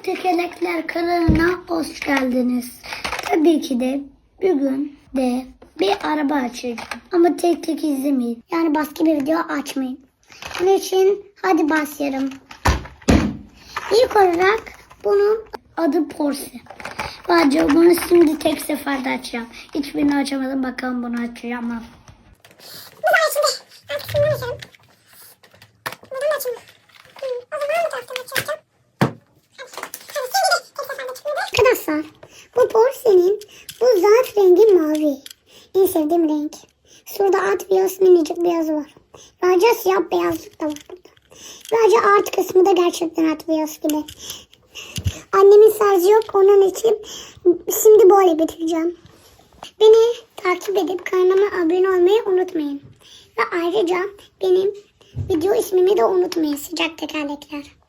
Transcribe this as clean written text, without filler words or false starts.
Tekerlekler kanalına hoş geldiniz. Tabii ki de bugün de bir araba açacağım. Ama tek tek izlemeyin. Yani başka bir video açmayın. Bunun için hadi başlayalım. İlk olarak bunun adı Porsche. Bence bunu şimdi tek seferde açacağım. Hiçbirini açamadım. Bakalım bunu açacağım mı? Bu da şimdi artık şundan açalım. Buradan da açalım. O zaman bu taraftan açacağım. Arkadaşlar bu Porsche'nin bu zat rengi mavi. En sevdiğim renk. Şurada Hot Wheels minicik beyazı var. Ayrıca siyah beyazlık da var burada. Ayrıca art kısmı da gerçekten Hot Wheels gibi. Annemin şarjı yok, onun için şimdi böyle bitireceğim. Beni takip edip kanalıma abone olmayı unutmayın. Ve ayrıca benim video ismimi de unutmayın. Sıcak Tekerlekler.